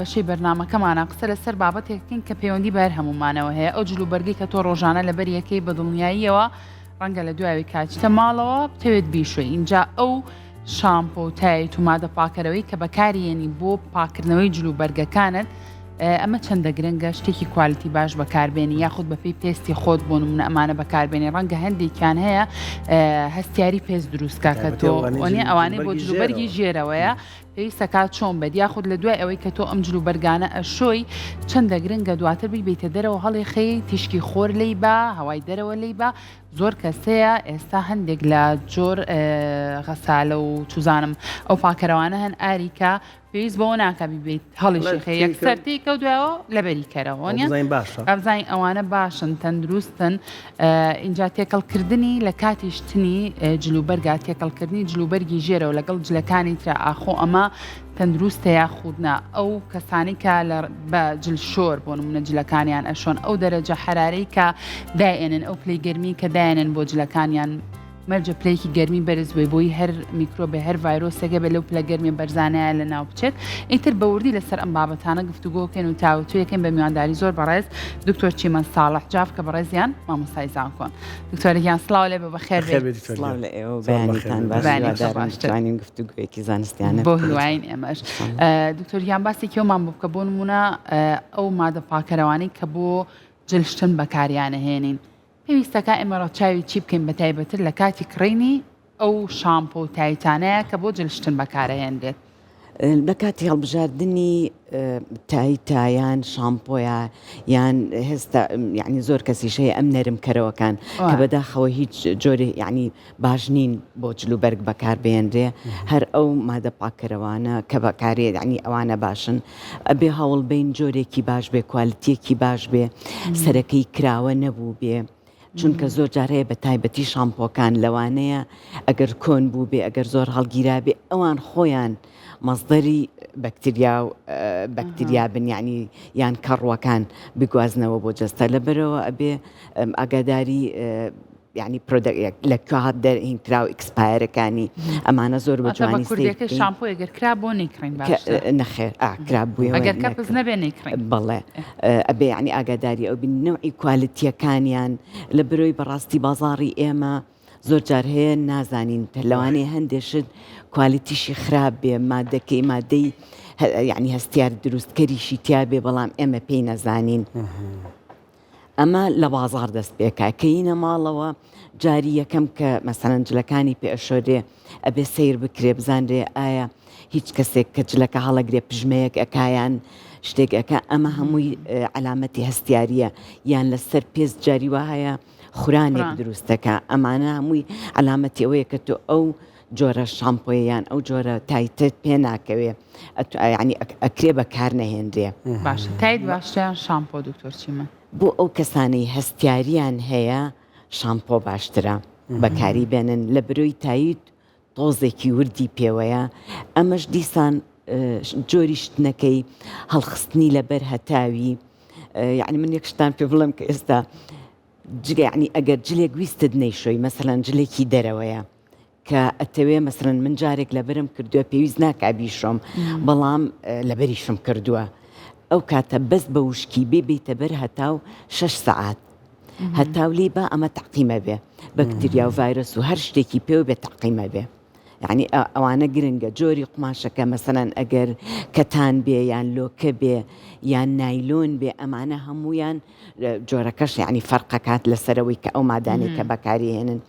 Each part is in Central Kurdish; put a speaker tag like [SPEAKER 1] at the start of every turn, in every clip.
[SPEAKER 1] بەشەی بەرنامەکەمانە قسە لەسەر بابەتێکین کە پەیوەندی بە هەر هەمومانەوە هەیە ئەو جلوبەرگی کە تۆ ڕۆژانە لەبەر یەکەی بەدڵنیاییەوە ڕەنگە لە دوایەوەی کاچتە ماڵەوە بتەوێت بیشوی اینجا ئەو شامپۆ و تایت و مادە پاکەرەوەی کە بەکارێنی بۆ پاکردنەوەی جلوبەرگەکانت ئەمە چەندە گرنگە شتێکی کوالیتی باش بەکاربێنی یاخود بەپێی تێستی خۆت بۆ نمونە ئەمانە بەکاربێنی ڕەنگە هەندێکیان هەیە هەستیاری پێست دروستکە کە تۆ ئۆنی ئەوانەی بۆ جلوبەرگی ژێرەوەیە پێویستە کات چۆن بێت یاخود لە دوای ئەوەی کە تۆ ئەم جلوبەرگانە ئەشۆی چەندە گرنگە دواتر بیبیتە دەرەوە هەڵی خەی تیشکی خۆر لی بە هەوای دەرەوە لی بە زۆر کەسەیە ئێستا هەندێک لە جۆر غەسالە و چوزانم ئەو پاکەرەوانە هەن ئاریکە پێویست بەەوە ناکە بیبیت هەڵیشی خەی یەکسەرتی کەوتوایەوە لەبەری کەرەوە ئەبزین ئەوانە باشن تەندروستن اینجا تێکەڵکردنی لە کاتی شتنی جلوبەرگا تێکەڵکردنی جلوبەرگی ژێرە و لەگەڵ جلەکانی ترا ئاخۆ ئەمە تەندروستە یاخودنا ئەو کەسانی کە بە جلشۆر بۆ نمونە جلەکانیان ئەشۆن ئەو دەرەجە حرارەی کە دائێنن ئەو پلەی گەرمی کە دایێنن بۆ جلەکانیان مەرجە پلەیەکی گەرمی بەرزبووی بۆی هەر میکرۆبێ هەر ڤایرۆسێگە بە لەو پلە گەرمی بەرزانەیە لە ناو بچێت ئیتر بەوردی لەسەر ئەم بابەتانە گفتوگۆکەن و تاوتویەکەین بە میوانداری زۆر بەڕێز دکتۆر چیمەن ساڵح جاف کە بەڕێزیان مامۆستای زانکۆن دکتۆرێکیان سڵاو لێ بە بەخێر
[SPEAKER 2] بێتوانین گفتوگویەکی زانستیانە
[SPEAKER 1] بۆ هیواین ئێمەش دکتۆریان باسی کێومان بوو بکە بۆ نمونە ئەو مادە پاکەرەوانەی کە بۆ جلشتن بەکاریانە هێنین پێویستەکە ئێمە ڕەچاوی چی بکەین بە تایبەتر لە کاتی کڕینی ئەو شامپۆ و تایتانەیە کە بۆ جلشتن بەکارەهێنرێت
[SPEAKER 2] بە کاتی هەڵبژاردننی تایتایان شامپۆیە یان هێستا یعنی زۆر کەسیشەیە ئەم نەرمکەرەوەکان کە بەداخەوە هیچ جۆری یعنی باش نین بۆ جلوبەرگ بەکاربێنرێ هەر ئەو مادە پاکەرەوانە کە بەکارێت ینی ئەوانە باشن ئەبێ هەوڵ بین جۆرێکی باش بێ کوالیتیەکی باش بێ سەرەکەی کراوە نەبوو بێ چونکە زۆر جارەیە بە تایبەتی شامپۆکان لەوانەیە ئەگەر کۆن بوو بێ ئەگەر زۆر هەڵگیرا بێ ئەوان خۆیان مەزدەری بەکتریا و بەکتریا بن ینی یان کەڕوەکان بگوازنەوە بۆ جەستە لەبەرەوە ئەبێ ئاگاداری ینی لەکوات دەرهین کرا و ئەکسپایرەکانی ئەمانە زۆر بە جوانی
[SPEAKER 1] شامپۆ ئەگەر کرا بۆ نەیکڕین
[SPEAKER 2] نەخێر کرا بووی
[SPEAKER 1] ئەگەر کەپز نەبێ نەیکڕین
[SPEAKER 2] بەڵێ ئەبێ ینی ئاگاداری ئەو بین نوعی کوالیتیەکانیان لە برۆی بەڕاستی بازاڕی ئێمە زۆر جار هەیە نازانین لەوانەیە هەندێشت کوالیتیشی خراپ بێ مادەکەی مادەی یعنی هەستیار دروستکەریشی تیا بێ بەڵام ئێمە پێی نەزانین ئەمە لە بازار دەست پێکا کەینە ماڵەوە جاری یەکەم کە مەسەرەن جلەکانی پێشۆرێ ئەبێ سیر بکرێ بزانرێ ئایا هیچ کەسێک کە جلەکە هەڵەگرێ پژمەیەک ئەکایان شتێک ئەکە ئەمە هەمووی علامەتی هەستیاریە یان لەسەر پێست جاری وهەیە خورانێک دروستەکە ئەمانە هەمووی علامەتی ئەوەیە کە تۆ ئەو جۆرە شامپۆیان ئەو جۆرە تایتت پێ ناکەوێ ینی ئەکرێ بەکار نەهێنرێ
[SPEAKER 1] باشە تایت باشتیان شامپۆ دکتۆر چیمە
[SPEAKER 2] بۆ ئەو کەسانەی هەستیاریان هەیە شامپۆ باشترە بەکاری بێنن لە برۆی تایت تۆزێکی وردی پێوەیە ئەمەش دیسان جۆری شتنەکەی هەڵخستنی لەبەر هەتاوی یعنی من یەکشتان پێ بڵم کە ئێستا ینی ئەگەر جلێک ویستت نەیشۆی مەسەلەن جلێکی دەرەوەیە کە ئەتەوێ مەسەرەن من جارێک لەبەرم کردووە پێویست ناکبیشۆم بەڵام لەبەریشم کردووە ئەو کاتە بەس بە وشکی بێتە بەر هەتاو 6 سەعات هەتاو لێ بە ئەمە تەقیمە بێ بەکتریا و ڤایرۆس و هەر شتێکی پێوە بێ تەقیمە بێ یعنی ئەوانە گرنگە جۆری قماشەکە مەسەرەن ئەگەر کەتان بێ یان لۆکە بێ یان نایلۆن بێ ئەمانە هەمویان جۆرەکەش یعنی فەرقەکات لەسەرەوەی کە ئەو مادانێکە بەکارهێنن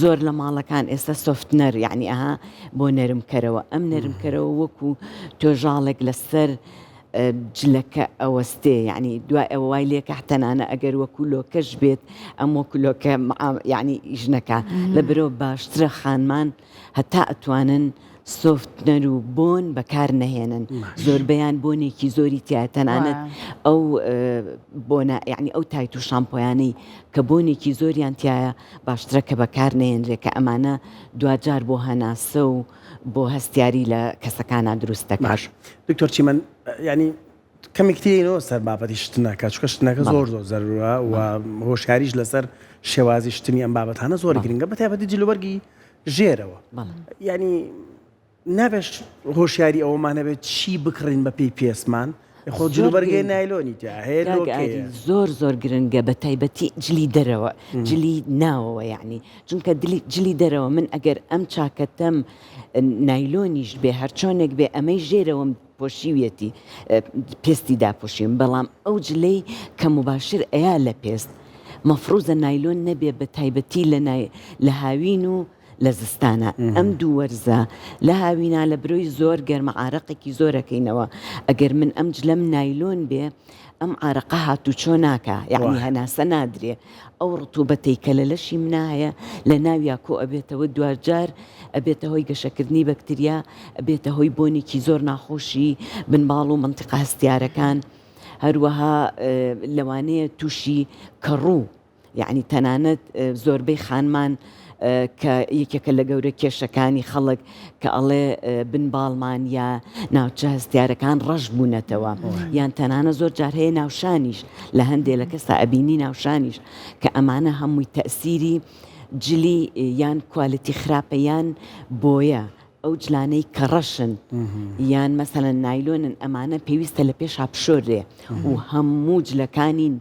[SPEAKER 2] زۆر لە ماڵەکان ئێستا سۆفتنەر یعنی ئەها بۆ نەرمکەرەوە ئەم نەرمکەرەوە وەکو تۆژاڵێک لەسەر جلەکە ئەوەستێ یعنی دوای ئەوە وای لێکە حتەنانە ئەگەر وەکو لۆکەش بێت ئەم وەکو لۆکە یعنی ئیژنەکە لە برۆ باشترە خانمان هەتا ئەتوانن سۆفتنەر و بۆن بەکار نەهێنن زۆربەیان بۆنێکی زۆری تایتەنانەت ئەو بۆنە یعنی ئەو تایت و شامپۆیانەی کە بۆنێکی زۆریان تایە باشترە کە بەکار نەهێنرێ کە ئەمانە دوجار بۆ هەناسە و بۆ هەستیاری لە کەسەکانە دروستەکە
[SPEAKER 3] دکتۆر چیمەن ینی کەمێکتیەوە سەر بابەتی شتنەکە چکە شتنەکە زۆر زەرورە و هۆشیاریش لەسەر شێوازی شتنی ئەم بابەتانە زۆر گرنگە بە تایبەتی جلوبەرگی ژێرەوە ینی نابێت هۆشیاری ئەوەمانە بێت چی بکڕین بە پێی پێسمان خۆ جلوبەرگی نایلۆنی تیا هەیە لۆکەیە
[SPEAKER 2] زۆر گرنگە بە تایبەتی جلی دەرەوە جلی ناوەوە یعنی چونکە جلی دەرەوە من ئەگەر ئەم چاکەتەم نایلۆنیش بێ هەرچۆنێک بێ ئەمەی ژێرەوەم پۆشیوێتی پێستی داپۆشیم بەڵام ئەو جلەی کە مباشر ئەیە لە پێست مەفروزە نایلۆن نەبێ بە تایبەتی لە هاوین و لە زستانە ئەم دوو وەرزە لە هاوینا لە برۆی زۆر گەرمە عارەقێکی زۆرەکەینەوە ئەگەر من ئەم جلەم نایلۆن بێ ئەم عارەقە هاتوو چۆ ناکە یعنی هەناسە نادرێ ئەو ڕتوبەتەی کە لە لەشی منە هەیە لە ناویا کۆ ئەبێتەوە دوجار ئەبێتە هۆی گەشەکردنی بەکتریا ئەبێتە هۆی بۆنێکی زۆر ناخۆشی بنباڵ و منتیقە هەستیارەکان هەروەها لەوانەیە تووشی کەڕوو یعنی تەنانەت زۆربەی خانمان کە یەکێکە لە گەورە کێشەکانی خەڵک کە ئەڵێ بنباڵمان یا ناوچە هەستیارەکان ڕەش بوونەتەوە یان تەنانە زۆر جار هەیە ناوشانیش لە هەندێک لە کەستا ئەبینی ناوشانیش کە ئەمانە هەمووی تەئسیری جلی یان کوالیتی خراپە یان بۆیە ئەو جلانەی کە ڕەشن یان مەسەلەن نایلۆنن ئەمانە پێویستە لە پێش پشۆرێ و هەموو جلەکانین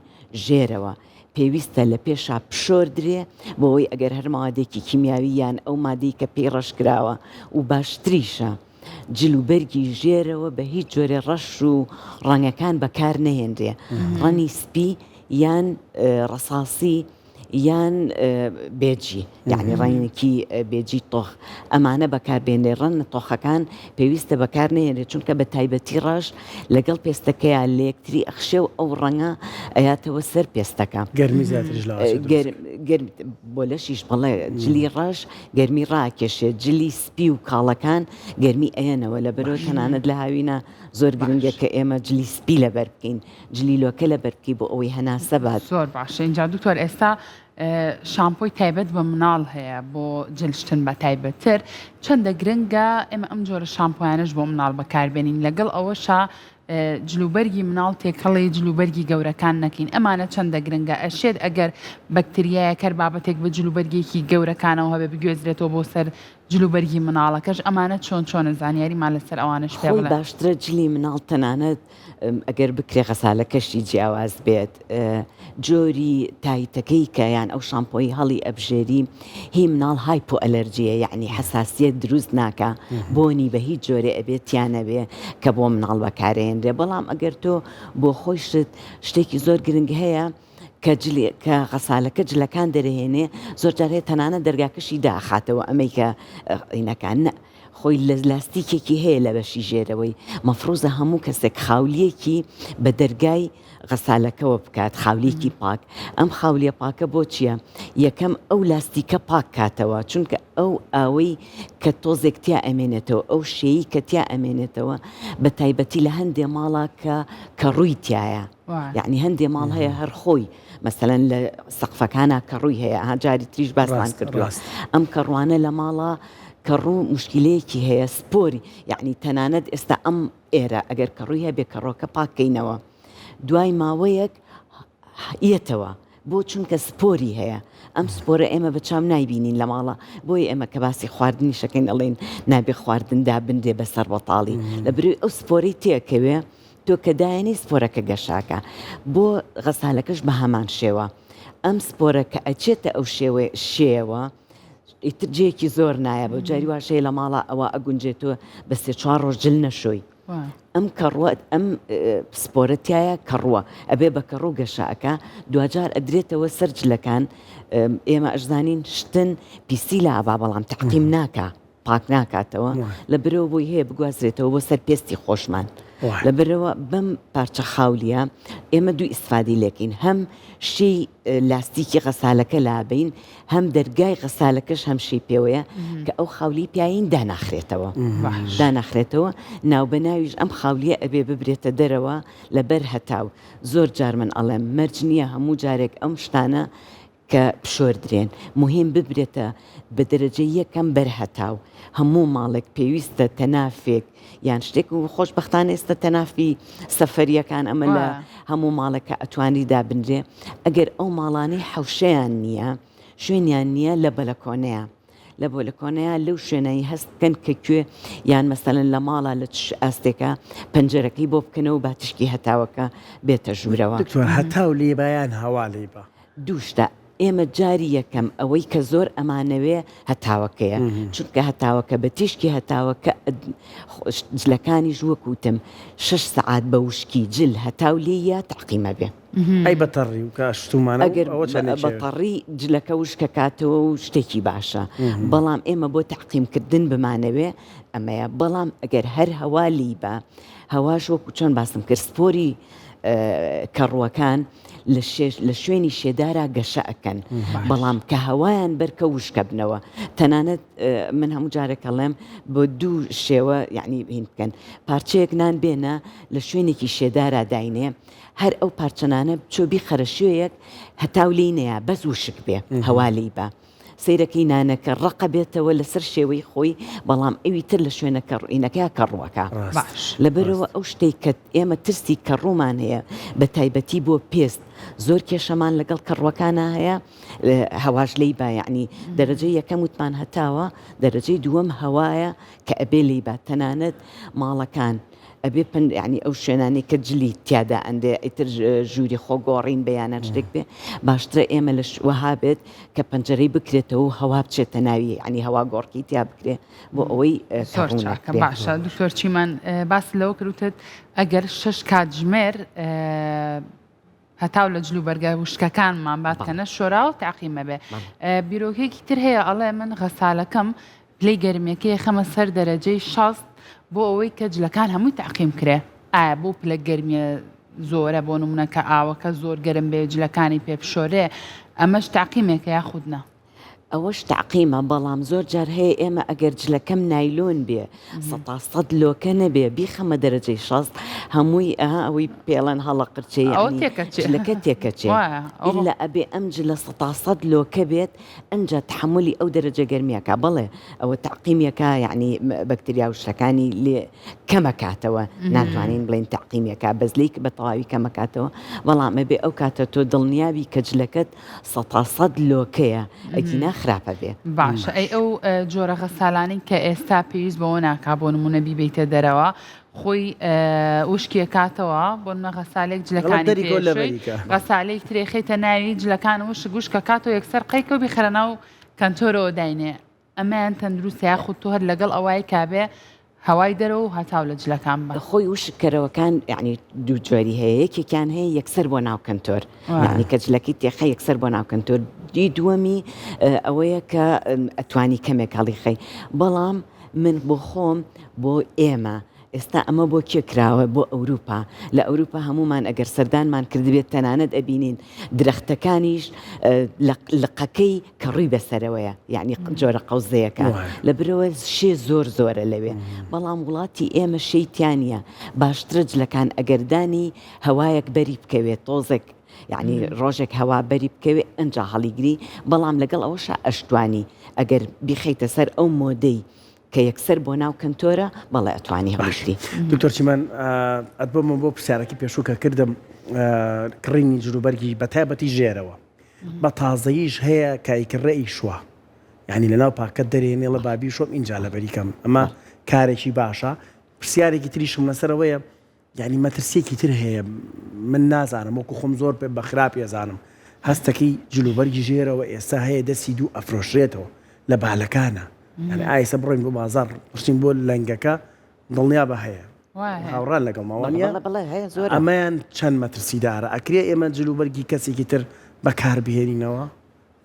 [SPEAKER 2] ژێرەوە پێویستە لە پێشا پشۆردرێ بۆەوەی ئەگەر هەر مادێکی کیمیاوی یان ئەو مادەی کە پێی ڕەشکراوە و باشتریشە جلوبەرگی ژێرەوە بە هیچ جۆرە ڕەش و ڕەنگەکان بەکار نەهێنرێ ڕەنی سپی یان ڕەساسی یان بێجی یعنی ڕێنێکی بێجی تۆخ ئەمانە بەکاربێنێ ڕەنە تۆخەکان پێویستە بەکار نێنێت چونکە بە تایبەتی ڕەش لەگەڵ پێستەکەیان لە یەکتری ئەخشێ و ئەو ڕەنگە ئەیاتەوە سەر پێستەکە
[SPEAKER 3] گەرمی زیاترش
[SPEAKER 2] بۆ لەشیش بڵێ جلی ڕەش گەرمی ڕاکێشێت جلی سپی و کاڵەکان گەرمی ئەیەنەوە لە بەرەوە تەنانەت لە هاوینە زۆر گرنگە کە ئێمە جلی سپی لەبەر بکەین جلی لۆکە لەبەر بکەی بۆ ئەوەی هەناسە بات
[SPEAKER 1] زۆر باشە اینجا دوکتۆر ئێستا شامپۆی تایبەت بە مناڵ هەیە بۆ جلشتن بە تایبەتتر چەندە گرنگە ئێمە ئەم جۆرە شامپۆیانش بۆ مناڵ بەکاربێنین لەگەڵ ئەوەشە جلوبەرگی مناڵ تێکەڵی جلوبەرگی گەورەکان نەکەین ئەمانە چەندە گرنگە ئەشێت ئەگەر بەکتریایە کەر بابەتێک بە جلوبەرگێکی گەورەکانەوە هەبێ بگوێزرێتەوە بۆ سەر جلوبەرگی مناڵەکەش ئەمانە چۆن زانیاریمان لەسەر ئەوانش پێ بڵێ
[SPEAKER 2] باشترە جلی مناڵ تەنانەت ئەگەر بکرێ غەسالەکەشی جیاواز بێت جۆری تایتەکەی کە یان ئەو شامپۆی هەڵی ئەبژێری هی مناڵ هایپۆ ئەلەرجیە یعنی حساسیت دروست ناکە بۆنی بە هیچ جۆرە ئەبێتیانەبێ کە بۆ مناڵ بەکارێنرێ بەڵام ئەگەر تۆ بۆ خۆشت شتێکی زۆر گرنگ هەیە کە غەسالەکە جلەکان دەرەهێنێ زۆر جارێت تەنانە دەرگاکەشی داخاتەوە ئەمەی کە ئینەکان خۆی لە لاستیکێکی هەیە لە بەشی ژێرەوەی مەفروزە هەموو کەسێک خاولیەکی بە دەرگای غەسالەکەەوە بکات خاولیەکی پاک ئەم خاولیە پاکە بۆ چییە؟ یەکەم ئەو لاستیکە پاک کاتەوە چونکە ئەو ئاوەی کە تۆزێک تیا ئەمێنێتەوە ئەو شێیی کە تیا ئەمێنێتەوە بە تایبەتی لە هەندێ ماڵە کە ڕووی تایە یعنی هەندێ ماڵ هەیە هەر خۆی مەسەلەن لە سەقفەکانە کە ڕووی هەیە جاری تریش باسمان کردووە ئەم کەڕوانە لە ماڵە کەڕوو مشکلەیەکی هەیە سپۆری یعنی تەنانەت ئێستا ئەم ئێرە ئەگەر کەڕووی هەبێ کەڕۆکە پاکەینەوە دوای ماوەیەک ئێتەوە بۆ چونکە سپۆری هەیە ئەم سپۆرە ئێمە بەچام نایبینین لە ماڵە بۆی ئێمە کە باسی خواردنی شەکەین ئەڵێن نابێ خواردندا بندێ بەسەر بەتاڵی لە بروی ئەو سپۆرەی تێکەوێ تۆ کە دایانی سپۆرەکە گەشاکە بۆ غەسالەکەش بە هەمان شێوە ئەم سپۆرە کە ئەچێتە ئەو شێوە ئیتر جێکی زۆر نایە بە جاری واشەیە لە ماڵە ئەوە ئەگونجێتەوە بە سێ چوار ڕۆژ جل نەشۆی ئەم کەڕوە ئەم سپۆرەتایە کەڕوە ئەبێ بە کەڕوو گەشاکە دوجار ئەدرێتەوە سەرجلەکان ئێمە ئەشزانین شتن پیسی لە ئابا بەڵام تەقتیم ناکە پاک ناکاتەوە لە برەوە بۆی هەیە بگوازرێتەوە بۆ سەر پێستی خۆشمان لە برەوە بەم پارچە خاولیە ئێمە دوو ئیسفادی لێکین هەم شەی لاستیکی غەسالەکە لابین هەم دەرگای غەسالەکەش هەم شەی پێوەیە کە ئەو خاولی پیاین داناخرێتەوە ناو بەناویش ئەم خاولیە ئەبێ ببرێتە دەرەوە لەبەر هەتاو زۆر جار من ئەڵێم مەرج نییە هەموو جارێک ئەم شتانە کە پشۆردرێن مهم ببرێتە بە دەرەجە یەکەم بەرهەتاو هەموو ماڵێک پێویستە تەنافێک یان شتێک و خۆشبەختانە ئێستا تەنافی سەفەریەکان ئەمە لە هەموو ماڵەکە ئەتوانی دابنرێ ئەگەر ئەو ماڵانەی حەوشەیان نییە شوێنیان نییە لە بەلەکۆنەیە لە بۆلکۆنەیە لەو شوێنەی هەستکەن کە کوێ یان مەسەلەن لە ماڵە لە ئاستێکە پەنجەرەکەی بۆ بکەنەوە با تشکی هەتاوەکە بێتە ژوورەوە.
[SPEAKER 3] دکتۆر هەتا و لێبایان هەوا لێبە
[SPEAKER 2] دووشتە ئێمە جاری یەکەم ئەوەی کە زۆر ئەمانەوێ هەتاوەکەیە چونکە هەتاوەکە بە تیشکی هەتاوەکە جلەکانی ژوەکوتم 6 سعات بە وشکی جل هەتاو لێیە تەقیمە بێ
[SPEAKER 3] ئەی بەتەڕی و کە شتومانە
[SPEAKER 2] ئەگەر بەتەڕی جلەکە وشکە کاتەوە و شتێکی باشە بەڵام ئێمە بۆ تەقیمکردن بمانەوێ ئەمەیە بەڵام ئەگەر هەر هەوا لی بە هەواش وەکو چۆن باسم کرد سپۆری کەڕوەکان لە شوێنی شێدارە گەشە ئەکەن بەڵام کە هەوایان بەرکە وشکە بنەوە تەنانەت من هەموو جارێکەڵێم بۆ دوو شێوە یعنی هین بکەن پارچەیەک نان بێنە لە شوێنێکی شێدارە داینێ هەر ئەو پارچەنانە بچۆبی خەرەشوەیەک هەتاو لینەیە بەس وشک بێ هەوالی بە سیرەکەی نانەکە ڕقە بێتەوە لەسەر شێوەی خۆی بەڵام ئەوی تر لە شوێنەکە ڕوئینەکە کەڕوەکە لەبەرەوە ئەو شتێک کە ئێمە ترسی کەڕوومان هەیە بە تایبەتی بۆ پێست زۆر کێشەمان لەگەڵ کەڕوەکانە هەیە هەواش لی با یعنی دەرەجەی یەکەم وتمان هەتاوە دەرەجەی دووەم هەوایە کە ئەبێ لی با تەنانەت ماڵەکان ئەبێ ینی ئەو شوێنانی کە جلی تیادا ئەندێ ئیتر ژووری خۆگۆڕین بەیانە شتێک بێ باشترە ئێمە لە وەها بێت کە پەنجەرەی بکرێتەوە و هەوا بچێتە ناوی ینی هەوا گۆڕکی تیا بکرێ بۆ ئەوەی
[SPEAKER 1] کە باشە دکتۆر چیمان باس لەوە کردوتت ئەگەر 6 کاتژمێر هەتاو لە جلو بەرگە وشکەکانمان باتکەنە شۆرا و تاقیمە بێ بیرۆکێکی تر هەیە ئەڵێ من غەسالەکەم پلەی گەرمێکی خەمە سەر دەرەجەی 60 بۆ ئەوەی کە جلەکان هەمووی تاقیم کرێ ئایا بۆ پلە گەرمیە زۆرە بۆ نمونە کە ئاوەکە زۆر گەرم بێ جلەکانی پێبشۆرێ ئەمەش تاقیمێکە یاخودنا
[SPEAKER 2] ئەوەش تاقیمە بەڵام زۆر جار هەیە ئێمە ئەگەر جلەکەم نایلۆن بێ 100 لۆکە نەبێ بیخەمە دەرەجەی 60 هەمووی ئەوەی پێڵەن هەڵە قرچەی جلەکە تێکەچێ ئللا ئەبێ ئەم جلە 100 لۆکە بێت ئەنجا تحملی ئەو دەرەجە گەرمیەکە بڵێ ئەوە تاقیمەکە یعنی بەکتریا و شتەکانی لێ کەمەکاتەوە ناتوانین بڵین تاقیمەکە بەزلیک بە تەواوی کەمەکاتەوە بەڵام ئەبێ ئەو کاتە تۆ دڵنیابی کە جلەکەت 100 لۆکەیە ئەگینا خراپە بێ
[SPEAKER 1] باشە ئەی ئەو جۆرە غەسالانی کە ئێستا پێویست بەوە ناکا بۆ نمونە بیبیتە دەرەوە خۆی وشکیە کاتەوە بۆ نمە غەسالێک جلەکانی غەسالەی ترێخێتە ناوی جلەکان وش گوشکە کاتەوە یەکسەر قەیکە و بیخەرەنە و کەنتۆرەوە داینێ ئەمەیان تەندروستە یاخود تۆ هەر لەگەڵ ئەوای کابێ هەوای دەرەوە و هەتاو لە جلەکان بە
[SPEAKER 2] خۆی وشکەرەوەکان یعنی دوو جۆری هەیە یەکێکیان هەیە یەکسەر بۆ ناو کەنتۆر یعنی کە جلەکەی تێخە یەکسەر بۆ ناو کەنتۆر دی دووەمی ئەوەیە کە ئەتوانی کەمێک هەڵی خەی بەڵام من بۆ خۆم بۆ ئێمە ئێستا ئەمە بۆ کێکراوە بۆ ئەوروپا لە ئەوروپا هەمومان ئەگەر سەردانمان کردبێت تەنانەت ئەبینین درەختەکانیش لقەکەی کە ڕووی بەسەرەوەیە یعنی جۆرە قەوزەیەەکە لە برەوە شێ زۆرە لەوێ بەڵام وڵاتی ئێمە شەیتیانە باشترە جلەکان ئەگەردانی هەوایەک بەری بکەوێت تۆزێک یعنی ڕۆژێک هەوا بەری بکەوێت ئەنجا هەڵیگری بەڵام لەگەڵ ئەوەشە ئەشتوانی ئەگەر بیخەیتە سەر ئەو مۆدەی کە یەکسەر بۆ ناو کەنتۆرە بەڵێ ئەتوانی هەڵیشتی
[SPEAKER 3] دکتۆر چیمان ئەتبمە بۆ پرسیارەکی پێشووکە کردم کڕینی جلوبەرگی بە تایبەتی ژێرەوە بە تازەییش هەیە کایکڕێی شووە یعنی لە ناو پاکەت دەرێنێ لە بابی شۆم اینجا لە بەریکەم ئەمە کارێکی باشە پرسیارێکی تریشم لەسەرەوەیە یعنی مەترسیەکی تر هەیە من نازانم وەکو خۆم زۆر پێ بە خراپی ئەزانم هەستەکەی جلوبەرگی ژێرەوە ئێستا هەیە دەستی دوو ئەفرۆشرێتەوە لە بالەکانە يعني ئایسە بڕۆین بۆ بازار پشتین بۆ لەنگەکە دڵنیا بە هەیە هاوڕان لەگەڵ ماوانە ئەمەیان چەند مەترسیدارە ئەکرێ ئێمە جلوبەرگی کەسێکی تر بەکاربهێنینەوە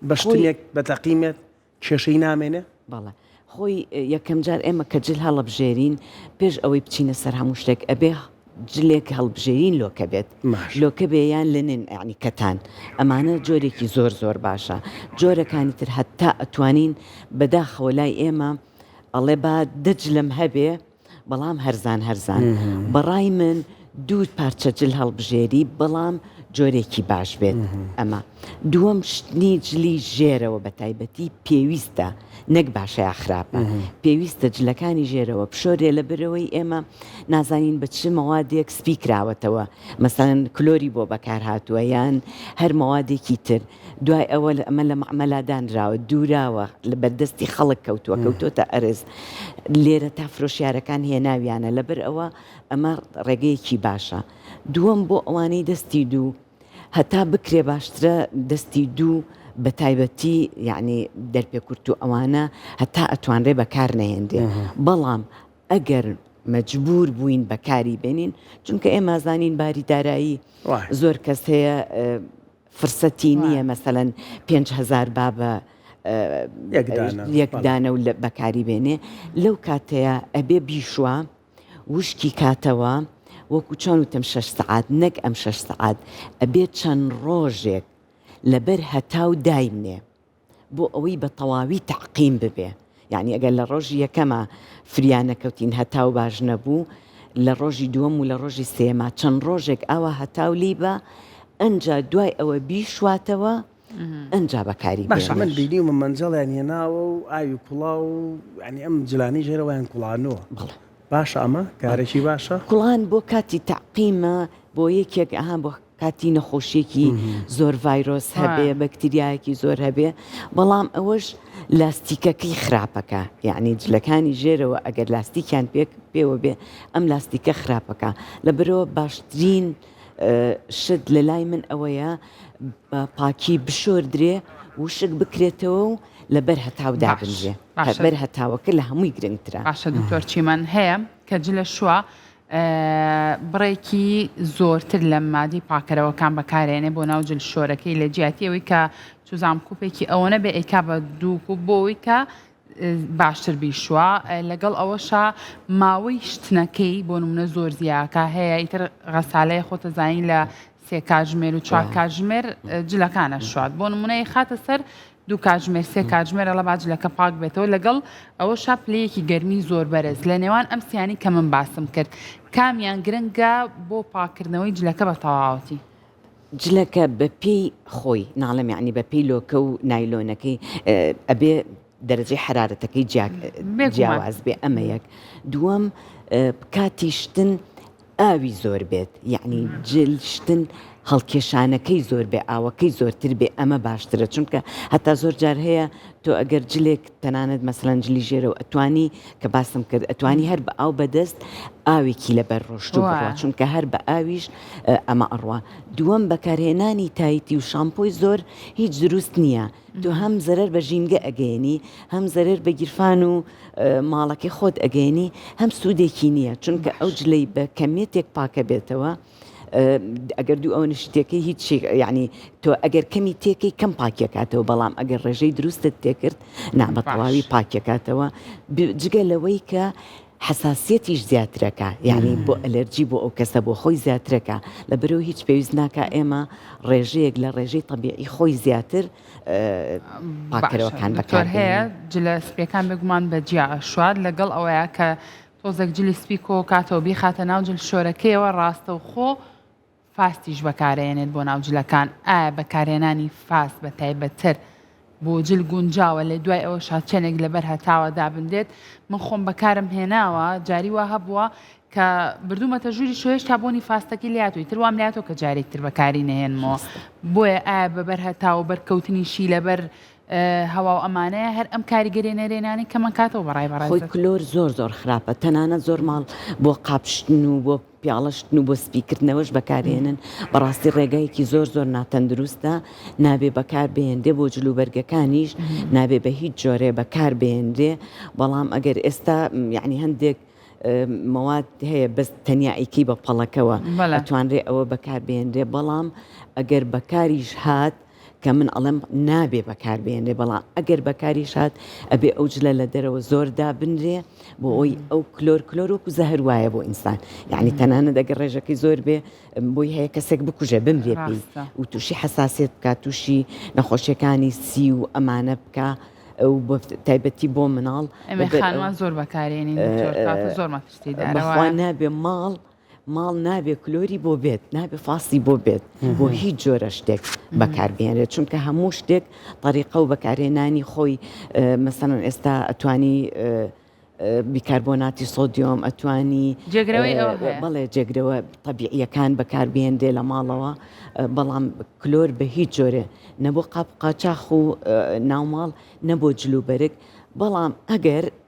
[SPEAKER 3] بەشتێک بە تەقیمێت کێشەی نامێنێ
[SPEAKER 2] بەڵێ خۆی یەکەم جار ئێمە کە جل هەڵەبژێرین پێش ئەوەی بچینە سەر هەموو شتێک ئەبێ جلێک هەڵبژێرین لۆکە بێت لۆکە بێیان لەنن یعنی کەتان ئەمانە جۆرێکی زۆر باشە جۆرەکانی تر هەتا ئەتوانین بەداخەوە لای ئێمە ئەڵێ با دەجلم هەبێ بەڵام هەرزان بەڕای من دوو پارچە جل هەڵبژێری بەڵام جۆرێکی باش بێت ئەمە دووەم شتنی جلی ژێرەوە بە تایبەتی پێویستە نەک باشەیە خراپە پێویستە جلەکانی ژێرەوە بشۆرێ لە برەوەی ئێمە نازانین بە چ مەوادێک سپیکراوەتەوە مەسەڵەن کلۆری بۆ بەکار هاتووە یان هەر مەوادێکی تر دوای ئەوە ئەمە لە مەعمەلادانراوە دووراوە لە بەردەستی خەڵک کەوتووەتە ئەرز لێرە تا فرۆشیارەکان هێناویانە لەبەر ئەوە ئەمە ڕێگەیەکی باشە دووەم بۆ ئەوانەی دەستی دوو هەتا بکرێ باشترە دەستی دوو بە تایبەتی یعنی دەرپێکورت و ئەوانە هەتا ئەتوانرێ بەکار نەهێنرێ بەڵام ئەگەر مەجبور بووین بەکاری بێنین چونکە ئێمە زانین باری دارایی زۆر کەس هەیە فرسەتی نییە مەسەڵەن 5,000 با بە یەکدانە و بەکاری بێنێ لەو کاتەیە ئەبێ بیشوە وشکی کاتەوە وەکو چۆن وتم 6 سەعات نەک ئەم 6 سەعات ئەبێت چەند ڕۆژێک لەبەر هەتاو دایمنێ بۆ ئەوەی بە تەواوی تعقیم ببێ یعنی ئەگەر لە ڕۆژی یەکەمە فریانەکەوتین هەتاو باش نەبوو لە ڕۆژی دووەم و لە ڕۆژی سێمە چەند ڕۆژێک ئەوە هەتاو لی بە ئەنجا دوای ئەوە بیشواتەوە ئەنجا بەکاری
[SPEAKER 3] باش من بینی و من منجەڵیان هێناوە و ئاوی کوڵاو و ینی ئەم جلانی ژێرەوەیان کوڵانەوە باشە ئەمە کارێکی باشە
[SPEAKER 2] کوڵان بۆ کاتی تعقیمە بۆ یەکێک ئەها بۆ کاتی نەخۆشیێکی زۆر ڤایرۆس هەبێ بەکتریایەکی زۆر هەبێ بەڵام ئەوەش لاستیکەکەی خراپەکە یعنی جلەکانی ژێرەوە ئەگەر لاستیکیان پێوە بێ ئەم لاستیکە خراپەکە لەبەرەوە باشترین شت لە لای من ئەوەیە پاکی بشۆردرێ وشک بکرێتەوە و لەبەر هەتاو دابنجێ بەر هەتاوەکە لە هەمووی گرنگترە
[SPEAKER 1] باشە دکتۆر چیمان هەیە کە جلە شووە بڕێکی زۆرتر لە مادی پاکەرەوەکان بەکارێنێ بۆ ناو جل شۆرەکەی لە جیاتیەوەی کە چوزام کوپێکی ئەوەنە بێ ئەیکا بە دووک و بۆەوەی کە باشتر بیشوە لەگەڵ ئەوەشە ماوەی شتنەکەی بۆ نمونە زۆر زیاکە هەیە ئیتر غەسالەیە خۆتە زانین لە 3 کاتژمێر و 4 کاتژمێر جلەکانە شوات بۆ نمونەی خاتە سەر 2 کاتژمێر 3 کاتژمێر ئەڵە با جلەکە پاک بێتەوە لەگەڵ ئەوە شاپلەیەکی گەرمی زۆر بەرز لە نێوان ئەم سیانی کە من باسم کرد کامیان گرنگە بۆ پاکردنەوەی جلەکە بە تەواوەتی
[SPEAKER 2] جلەکە بە پێی خۆی ناڵم یعنی بە پێی لۆکە و نایلۆنەکەی ئەبێ دەرەجەی حرارەتەکەی جیاواز بێ ئەمە یەک دووەم کاتی شتن ئاوی زۆر بێت یعنی جل شتن هەڵکێشانەکەی زۆر بێ ئاوەکەی زۆرتر بێ ئەمە باشترە چونکە هەتا زۆر جار هەیە تۆ ئەگەر جلێک تەنانەت مەسەڵەن جلی ژێرە و ئەتوانی کە باسم کرد ئەتوانی هەر بە ئاو بەدەست ئاوێکی لەبەر ڕۆشتو بڕوە چونکە هەر بە ئاویش ئەمە ئەڕوە دووەم بەکارهێنانی تایتی و شامپۆی زۆر هیچ دروست نییە تو هەم زەرەر بە ژینگە ئەگەێنی هەم زەرەر بە گیرفان و ماڵەکەی خۆت ئەگەێنی هەم سوودێکی نییە چونکە ئەو جلەی بە کەمێتێک پاکە بێتەوە ئەگەر دوو ئەو نشتێکی هیچ یعنی تۆ ئەگەر کەمی تێکەی کەم پاکیەکاتەوە بەڵام ئەگەر ڕێژەی دروستت تێکرد نابەتەواوی پاکیەکاتەوە جگە لەوەی کە حساسیەتیش زیاترەکە یعنی بۆ ئەلەرجی بۆ ئەو کەسە بۆ خۆی زیاترەکە لە بەرەو هیچ پێویست ناکە ئێمە ڕێژەیەک لە ڕێژەی طبیعی خۆی زیاتر پاکەرەوەکان بەکار
[SPEAKER 1] هەیە جلە سپیەکان بگومان بە جیا شواد لەگەڵ ئەوەیە کە تۆزێک جلی سپی کۆ کاتەوە بیخاتە ناو جل شۆرەکەیەوە ڕاستە و خۆ فاستیش بەکارێنێت بۆ ناوجلەکان ئایا بەکارێنانی فاست بە تایبەتتر بۆ جل گونجاوە لە دوای ئەوە شاچێنێک لەبەر هەتاوە دابندێت من خۆم بەکارم هێناوە جاری وا هەبووە کە بردوومەتە ژووری شوێش تا بۆنی فاستەکەی لاتوی تروام لاتۆ کە جارێکتر بەکاری نەهێنمەوە بۆیە ئایا بەبەر هەتاوە بەرکەوتنیشی لەبەر هەوا و ئەمانەیە هەر ئەم کاریگەری نەرێنانی کەمان کاتەوە بەڕای
[SPEAKER 2] خۆی کلۆر زۆر خراپە تەنانەت زۆر ماڵ بۆ قاپشتن و بۆ پیاڵەشتن و بۆ سپیکردنەوەش بەکارێنن بەڕاستی ڕێگایەکی زۆر ناتەندروستە نابێ بەکار بێندێ بۆ جلوبەرگەکانیش نابێ بە هیچ جۆرێ بەکار بێندێ بەڵام ئەگەر ئێستا یعنی هەندێک مەواد هەیە بەس تەنیایکی بە پەڵەکەوە ئەتوانرێ ئەوە بەکار بێندێ بەڵام ئەگەر بەکاریش هات کە من ئەڵم نابێ بەکاربێنێ بەڵام ئەگەر بەکاریش هات ئەبێ ئەو جلە لە دەرەوە زۆردا بنرێ بۆ ئەوی ئەو کلۆرۆکو زەهر وایە بۆ ئینسان یعنی تەنانە دەگەر ڕێژەکەی زۆر بێ بۆی هەیە کەسێک بکوژە بمرێ پێی و تووشی حساسێت بکە تووشی نەخۆشیەکانی سی و ئەمانە بکە و تایبەتی بۆ مناڵ
[SPEAKER 1] خانوان زۆر بەکارێنین زۆر
[SPEAKER 2] بەخوا نابێ ماڵ ماڵ نابێ کلۆری بۆ بێت نابێ فاسی بۆ بێت بۆ هیچ جۆرە شتێک بەکاربێنرێت چونکە هەموو شتێک طریقە و بەکارهێنانی خۆی مەسەڵەن ئێستا ئەتوانی بیکاربۆناتی سۆدیۆم ئەتوانی بەڵێ جێگرەوە طبیعیەکان بەکاربێندێ لە ماڵەوە بەڵام کلۆر بە هیچ جۆرێ نەبوو قاچاخ و ناوماڵ نەبوو جلوبەرگ بەڵام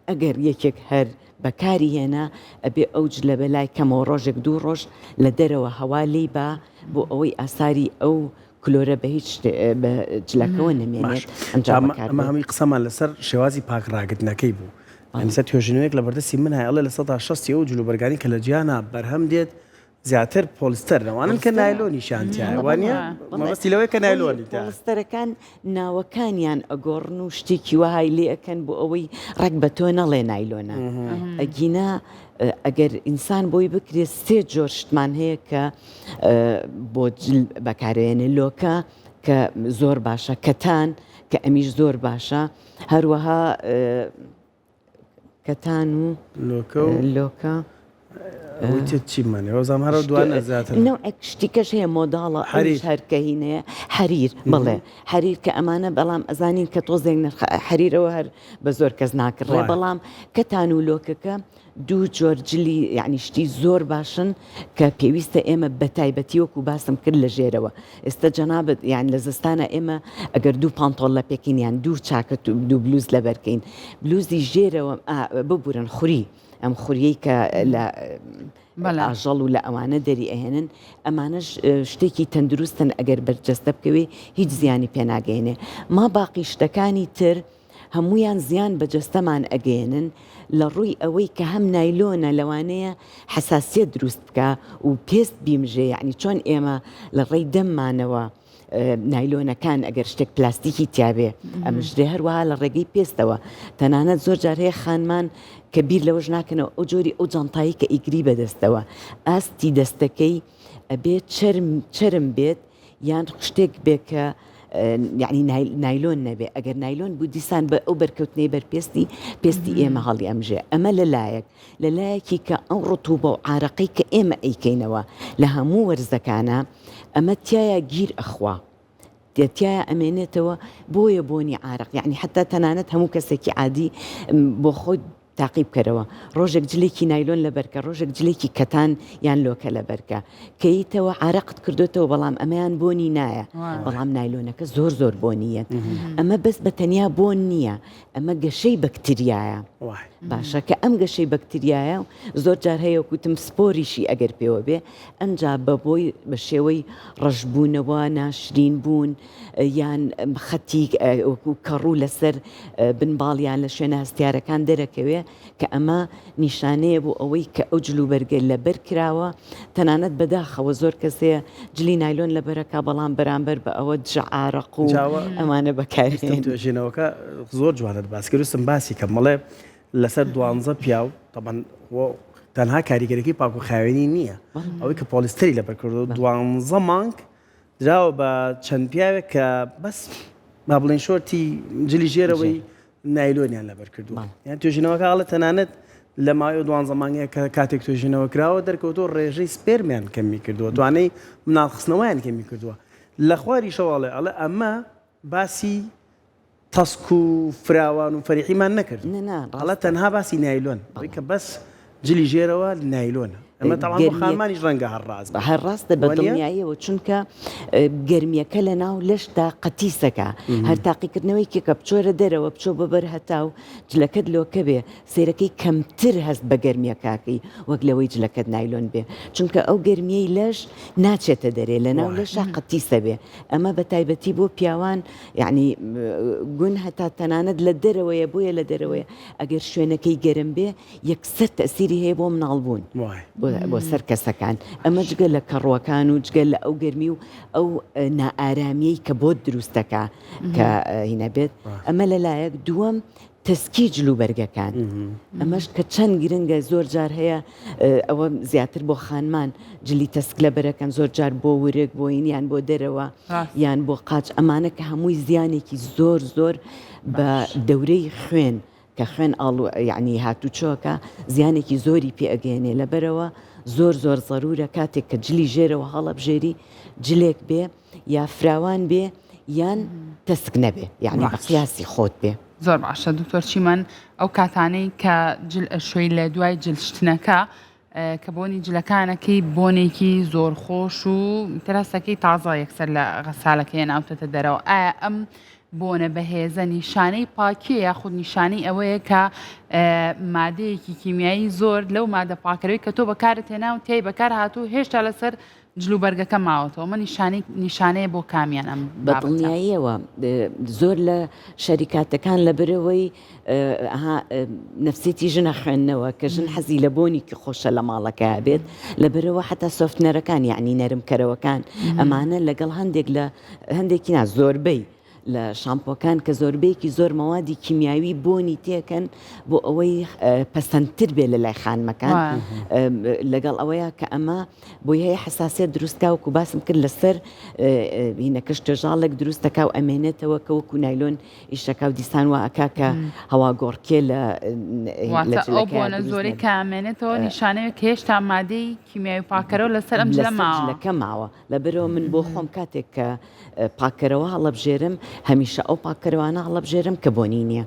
[SPEAKER 2] ئەگەر یەکێک هەر بەکاری هێنا ئەبێ ئەوج لە بەلای کەمەوە ڕۆژێک دوو ڕۆژ لە دەرەوە هەوا لی با بۆ ئەوەی ئاساری ئەو کلۆرە بە هیچ جلەکەەوە نەمێنێت
[SPEAKER 3] ئەمە هەمووی قسەمان لەسەر شێوازی پاکڕاگرتنەکەی بوو ئەنیسە توێژینەوەیەک لە بەردەستی من هەیە ئەڵێ لە 160 ئەو جلوبەرگانی کە لە جیانە بەرهەم دێت زیاتر پۆلیستەر نەوانن کە نایلۆنی شانتیایە وانە مەبەستی لەوەی کە نایلۆنی
[SPEAKER 2] پۆلیستەرەکان ناوەکانیان ئەگۆڕن و شتێکی وهای لێ ئەەکەن بۆ ئەوەی ڕێک بە تۆ نەڵێ نایلۆنە ئەگینا ئەگەر ئینسان بۆی بکرێت سێ جۆر شتمان هەیە کە بۆ بەکارێنێ لۆکە کە زۆر باشە کەتان کە ئەمیش زۆر باشە هەروەها کەتان و لۆکە
[SPEAKER 3] چیمانێ ئەوزام هەرە دوانە زیاتر
[SPEAKER 2] شتیکەش هەیە مۆداڵە هەرکەهینەیە حەریر بڵێ حەریر کە ئەمانە بەڵام ئەزانین کە تۆزێک حەریرەوە هەر بە زۆر کەس ناکڕێ بەڵام کەتان و لۆکەکە دوو جۆرجلی یعنی شتی زۆر باشن کە پێویستە ئێمە بە تایبەتی وەکو باسم کرد لە ژێرەوە ئێستا جەنابەت یان لە زستانە ئێمە ئەگەر دوو پانتۆڵ لە پێکینیان دوو چاکەت و دوو بلوز لە بەرکەین بلوزی ژێرەوە ببورن خوری ئەم خوریەی کە لە ئاژەڵ و لە ئەوانە دەری ئەهێنن ئەمانەش شتێکی تەندروستن ئەگەر بەرجەستە بکەوێ هیچ زیانی پێناگەێنێ ما باقی شتەکانی تر هەمویان زیان بەجەستەمان ئەگەێنن لە ڕووی ئەوەی کە هەم نایلۆنە لەوانەیە حساسیت دروست بکە و پێست بیمژێ یعنی چۆن ئێمە لە ڕێی دەممانەوە نایلۆنەکان ئەگەر شتێک پلاستیکی تیاابێ ئەمژێ هەروەها لە ڕێگەی پێستەوە تەنانەت زۆر جار هەیە خانمان کە بیر لەوەش ناکەنەوە ئەو جۆری ئەو جانتایی کە ئیگری بەدەستەوە ئاستی دەستەکەی ئەبێت چرم بێت یان شتێک بێ کە یعنی نایلۆن نەبێ ئەگەر نایلۆن بوو دیسان بە ئەو بەرکەوتنەی بەرپێستی پێستی ئێمە هەڵی ئەمژێ ئەمە لە لایەکی کە ئەو ڕتوبە و عارەقەی کە ئێمە ئەیکەینەوە لە هەموو وەرزەکانە ئەمە تایە گیر ئەخوا تایە ئەمێنێتەوە بۆیە بۆنی عارق یعنی حتا تەنانەت هەموو کەسێکی عادی بۆ خۆی تاقیب کەرەوە ڕۆژێک جلێکی نایلۆن لە بەرکە ڕۆژێک جلێکی کەتان یان لۆکە لە بەرکە کەیتەوە عارقت کردوێتەوە بەڵام ئەمەیان بۆنی نایە بەڵام نایلۆنەکە زۆر بۆنیە ئەمە بەس بە تەنیا بۆن نییە ئەمە گەشەی بەکتریایە باشە کە ئەم گەشەی بەکتریایە زۆر جار هەیە کوتم سپۆریشی ئەگەر پێوە بێ ئەمجا بەبۆی بە شێوەی ڕەشبوونەوە ناشرین بوون یان خەتی وەکو کەڕوو لەسەر بنباڵیان لە شوێنە هەستیارەکان دەرەکەوێ کە ئەمە نیشانەیە بۆ ئەوەی کە ئەو جلوبەرگە لە بەر کراوە تەنانەت بەداخەوە زۆر کەسەیە جلی نایلۆن لە بەرەکە بەڵام بەرامبەر بە ئەوە جعارق و ئەمانە
[SPEAKER 3] بەکارێنێنەوەکە زۆر جوانت باسکردستم باسی کە مەڵێ لەسەر 12 پیاو طبعا تەنها کاریگەرێکی پاک و خاوێنی نییە ئەوەی کە پۆلیستەری لەبەر کردو 12 مانگ دراوە بە چەند پیاوێک کە بەس با بڵێن شۆرتی جلی ژێرەوەی نایلۆنیان لەبەر کردووە یان توێژینەوەکە هەڵە تەنانەت لە ماوەی 12 مانگەیە کە کاتێک توێژینەوە کراوە دەرکەوتۆ ڕێژەی سپێرمیان کەمی کردووە توانەی مناڵخستنەوەیان کەمی کردووە لە خواری شەواڵێ ئەڵێ ئەمە باسی تەسک و فراوان و فەریحیمان نەکرد هەڵە تەنها باسی نایلۆن ئەوەی کە بەس جلی ژێرەوە نایلۆنە ئەمە تەواو بۆ خانمانیش ڕەنگە
[SPEAKER 2] هەرڕاستە بە دڵنیاییەوە چونکە گەرمیەکە لە ناو لەشتا قەتیسەکە هەر تاقیکردنەوەی کێکە بچۆرە دەرەوە بچۆ بەبەر هەتاو جلەکەت لۆکە بێ سیرەکەی کەمتر هەست بە گەرمیەکەکەی وەک لەوەی جلەکەت نایلۆن بێ چونکە ئەو گەرمیەی لەش ناچێتە دەرێ لە ناو لەشا قەتیسە بێ ئەمە بە تایبەتی بۆ پیاوان یعنی گون هەتا تەنانەت لە دەرەوەیە بۆیە لە دەرەوەیە ئەگەر شوێنەکەی گەرم بێ یەکسەر تەسیری هەیە بۆ مناڵبوون بۆ سەر کەسەکان ئەمە جگە لە کەڕوەکان و جگە لە ئەو گەرمی و ئەو نائارامیەی کە بۆ دروستەکە کە هینە بێت ئەمە لەلایەک دووەم تەسکی جلوبەرگەکان ئەمەش کە چەند گرنگە زۆر جار هەیە ئەوە زیاتر بۆ خانمان جلی تەسک لە بەرەکەن زۆر جار بۆ ورێک بۆین یان بۆ دەرەوە یان بۆ قاچ ئەمانە کە هەمووی زیانێکی زۆر بە دەورەی خوێن کە خوێن یعنی هاتوچۆکە زیانێکی زۆری پێ ئەگەێنێ لەبەرەوە زۆر زەرورە کاتێک کە جلی ژێرەوە هەڵەبژێری جلێک بێ یا فراوان بێ یان تەسک نەبێ یعنی بە قیاسی خۆت بێ.
[SPEAKER 1] زۆر باشە دکتۆر چیمەن ئەو کاتانەی کە شوێی لە دوای جلشتنەکە کە بۆنی جلەکانەکەی بۆنێکی زۆر خۆش و تەرەسەکەی تازە یەکسەر لە غەسالەکەی ناوتەتە دەرەوە ئایا ئەم بۆنە بەهێزە نیشانەی پاکیە یاخود نیشانەی ئەوەیە کە مادەیەکی کیمیایی زۆر لەو مادە پاکەرەوەی کە تۆ بەکارت هێنا و تێی بەکار هاتوو هێشتا لەسەر جلوبەرگەکە ماوەتەوە مە نیشانەیە بۆ کامیان ئەم
[SPEAKER 2] بەدڵنیاییەوە زۆر لە شەریکاتەکان لەبەرەوەی نەفسێتی ژنە خوێندنەوە کە ژن حەزی لە بۆنێکی خۆشە لە ماڵەکە بێت لەبەرەوە حتا سۆفتنەرەکان یعنی نەرمکەرەوەکان ئەمانە لەگەڵ هەندێکی زۆربەی لە شامپۆکان کە زۆربەیەکی زۆر مەوادی کیمیاوی بۆنی تێکەن بۆ ئەوەی پەسەندتر بێ لە لای خانمەکان لەگەڵ ئەوەیە کە ئەمە بۆی هەیە حساسیت دروستکە وکو باسم کرد لەسەر هینەکەش تێژاڵێک دروستەکە و ئەمێنێتەوە کە وەکو نایلۆن ئیشەکە و دیسان وا ئەکا کە هەوا گۆڕکێ لە
[SPEAKER 1] بۆنە زۆری کامێنێتەوە نیشانەیە کە هێشتا مادەی کیمیاوی پاکەرەوە لەسەر ئەم جلەکە
[SPEAKER 2] ماوە لەبەرەوە من بۆ خۆم کاتێک کە پاکەرەوە هەڵەبژێرم هەمیشە ئەو پاکەروانە هەڵەبژێرم کە بۆنی نییە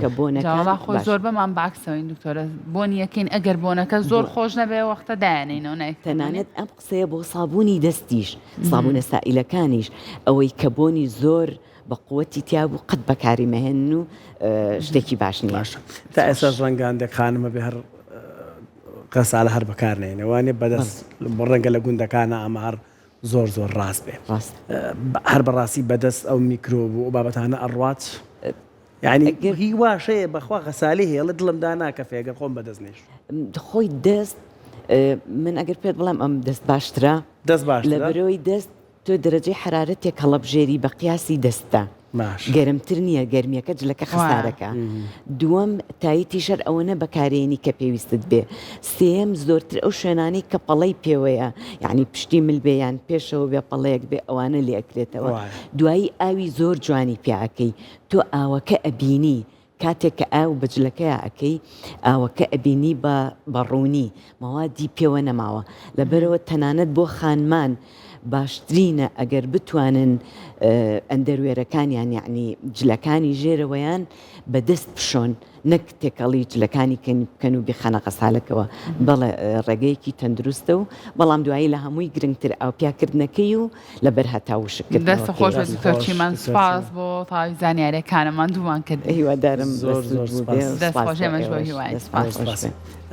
[SPEAKER 2] کە
[SPEAKER 1] بۆنەکە خۆ زۆر بەمان باکسەوەین دکتۆرە بۆنی یەکەین ئەگەر بۆنەکە زۆر خۆش نەبێ وەختە دایانینەوە
[SPEAKER 2] تەنانەت ئەم قسەیە بۆ سابوونی دەستیش سابوونە سائیلەکانیش ئەوەی کە بۆنی زۆر بە قووەتی تیا بوو قەت بەکاری مەهێن و شتێکی باش نییە
[SPEAKER 3] تا ئێستا ڕەنگاندێک خانمە بێ هەر قەسالە هەر بەکارنێنەوانێ بەدەست ڕەنگە لە گوندەکانە ئەمە هەر زۆر ڕاست بێ هەر بەڕاستی بەدەست ئەو میکرۆب و بابەتانە ئەڕوات یعنی هی واشەیە بەخوا غەسالی هێڵە دڵم داناکە فێگەر خۆم بەدەست نێش
[SPEAKER 2] خۆی دەست من ئەگەر پێت بڵام ئەم دەست باشترە لە بەرەوەی دەست تۆ دەرەجەی حرارەتێک هەڵەبژێری بە قیاسی دەستە گەرمتر نییە گەرمیەکە جلەکە خەسارەکە دووەم تاییتی شەر ئەوەنە بەکارێنی کە پێویستت بێ سێم زۆرتر ئەو شوێنانی کە پەڵەی پێوەیە یعنی پشتی ملبێیان پێشەوە بێ پەڵەیەک بێ ئەوانە لێ ئەکرێتەوە دوایی ئاوی زۆر جوانی پیاکەی تۆ ئاوەکە ئەبینی کاتێک کە ئاو بەجلەکەی ئەەکەی ئاوەکە ئەبینی بە ڕوونی مەوادی پێوە نەماوە لەبەرەوە تەنانەت بۆ خانمان باشترینە ئەگەر بتوانن ئەندەروێرەکانیان یعنی جلەکانی ژێرەوەیان بەدەست بشۆن نەک تێکەڵی جلەکانی بکەن و بخەنە قەسالەکەەوە بەڵێ ڕێگەیەکی تەندروستە و بەڵام دوایی لە هەمووی گرنگتر ئەو پیاکردنەکەی و لەبەر هەتاوشکرد
[SPEAKER 1] دەستە خۆش دکتۆر چیمەن سپاس بۆ تاوی زانیاریەکانەمان دوومان کرد
[SPEAKER 2] هیوادارم
[SPEAKER 1] دەست خۆش ئێمەش بۆ هیوای سپاس.